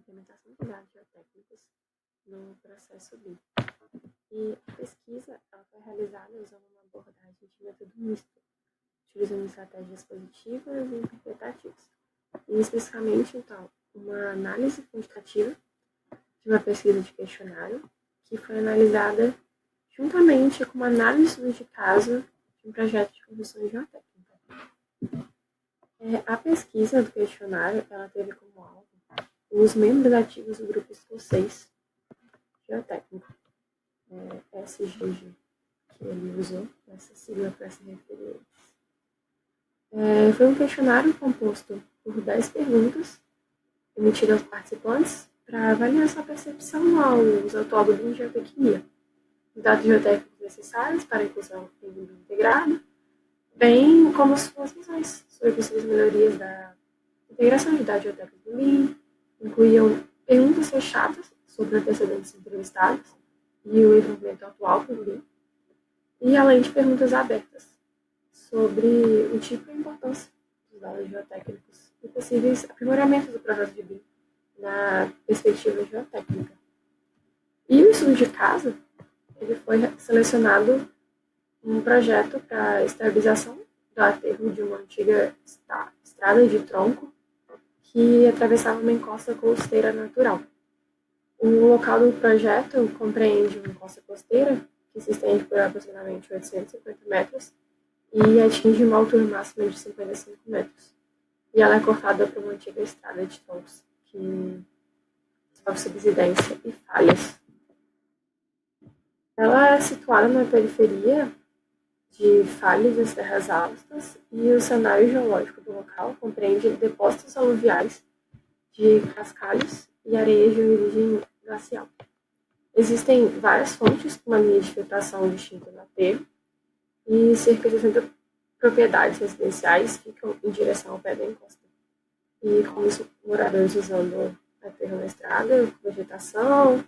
implementação de dados geotécnicos no processo BIM. E a pesquisa ela foi realizada usando uma abordagem de método misto, utilizando estratégias positivas e interpretativas. E especificamente, então, uma análise quantitativa de uma pesquisa de questionário que foi analisada juntamente com uma análise de caso de um projeto de construção geotécnica. A pesquisa do questionário ela teve como alvo os membros ativos do grupo escocês geotécnico, SGG, que ele usou essa sigla para se referir. Foi um questionário composto por 10 perguntas emitidas aos participantes para avaliar sua percepção ao uso atual do BIM geotecnia, os dados geotécnicos necessários para a inclusão em BIM integrado, bem como suas visões sobre possíveis melhorias da integração de dados geotécnicos no BIM, incluíam perguntas fechadas sobre antecedentes entrevistados e o envolvimento atual do BIM, e além de perguntas abertas sobre o tipo e a importância dos dados geotécnicos e possíveis aprimoramentos do projeto de BIM na perspectiva geotécnica. E o estudo de caso ele foi selecionado um projeto para estabilização do aterro de uma antiga estrada de tronco que atravessava uma encosta costeira natural. O local do projeto compreende uma encosta costeira que se estende por aproximadamente 850 metros e atinge uma altura máxima de 55 metros. E ela é cortada por uma antiga estrada de troncos que sofre subsidência e falhas. Ela é situada na periferia de falhas das terras altas e o cenário geológico do local compreende depósitos aluviais de cascalhos e areias de origem glacial. Existem várias fontes com uma linha de filtração distinta no aterro e cerca de 60 propriedades residenciais ficam em direção ao pé da encosta. E com isso, moradores usando aterro na estrada, vegetação,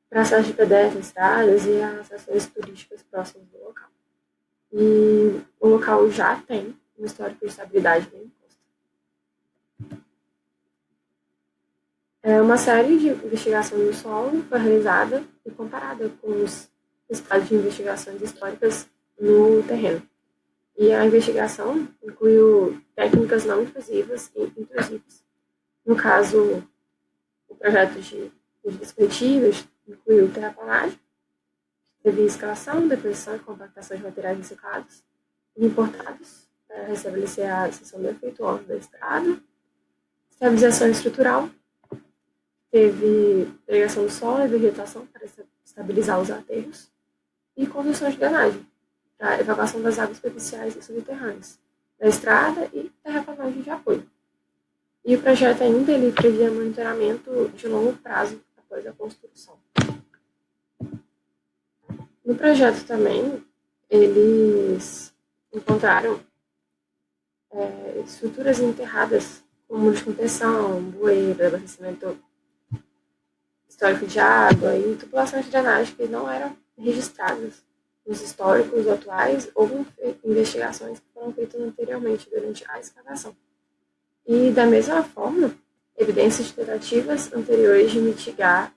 para acesso de pedestres, estradas e as ações turísticas próximas do local. E o local já tem um histórico de estabilidade da encosta. Uma série de investigações do solo foi realizada e comparada com os resultados de investigações históricas no terreno. E a investigação incluiu técnicas não intrusivas e intrusivas. No caso, o projeto de medidas coletivas incluiu terraplanagem, teve escalação, deposição e compactação de materiais reciclados e importados para restabelecer a seção defeituosa da estrada, estabilização estrutural, teve irrigação do solo e vegetação para estabilizar os aterros e construção de drenagem, para evacuação das águas superficiais e subterrâneas da estrada e terraplanagem de apoio. E o projeto ainda ele previa monitoramento de longo prazo após a construção. No projeto também, eles encontraram estruturas enterradas com muros de contenção, bueiro, abastecimento histórico de água e tubulações de drenagem que não eram registradas nos históricos atuais ou investigações que foram feitas anteriormente durante a escavação. E, da mesma forma, evidências de tentativas anteriores de mitigar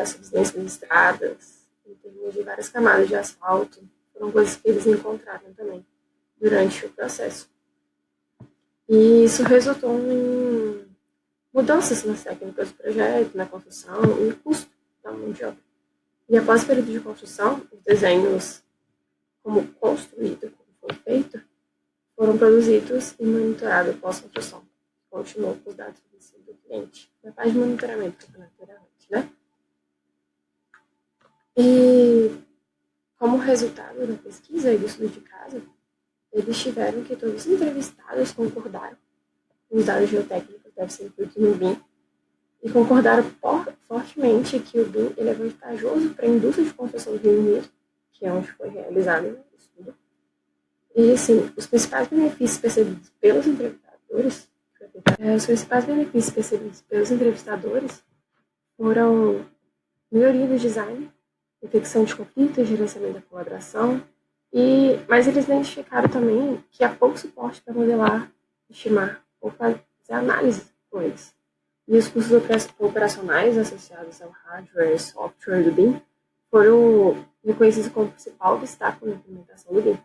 as subsidências das estradas, em termos de várias camadas de asfalto, foram coisas que eles encontraram também durante o processo. E isso resultou em mudanças nas técnicas do projeto, na construção e no custo da mão de obra. E após o período de construção, os desenhos, como construído, como foi feito, foram produzidos e monitorados pós-construção. Continuou com os dados do cliente. Na parte de monitoramento, que foi naturalmente, né? E, como resultado da pesquisa e do estudo de caso, eles tiveram que todos os entrevistados concordaram com os dados geotécnicos devem ser incluídos no BIM e concordaram fortemente que o BIM ele é vantajoso para a indústria de construção do Reino Unido, que é onde foi realizado o estudo. E, assim, os principais benefícios percebidos pelos entrevistadores foram melhoria do design, detecção de conflitos, gerenciamento da colaboração, mas eles identificaram também que há pouco suporte para modelar, estimar ou fazer análise com eles. E os custos operacionais associados ao hardware e software do BIM foram reconhecidos como principal obstáculo na implementação do BIM.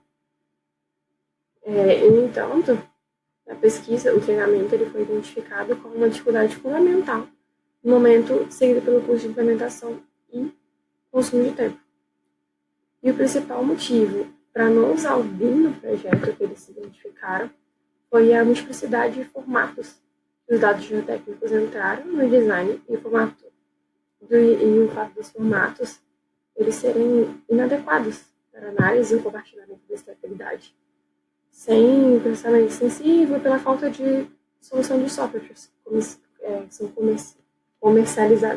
No entanto, na pesquisa, o treinamento ele foi identificado como uma dificuldade fundamental no momento seguido pelo custo de implementação e consumo de tempo. E o principal motivo para não usar o BIM no projeto que eles identificaram foi a multiplicidade de formatos que os dados geotécnicos entraram no design e o fato dos formatos eles serem inadequados para análise e compartilhamento da estabilidade, sem processamento extensivo pela falta de solução de softwares que são comercializados.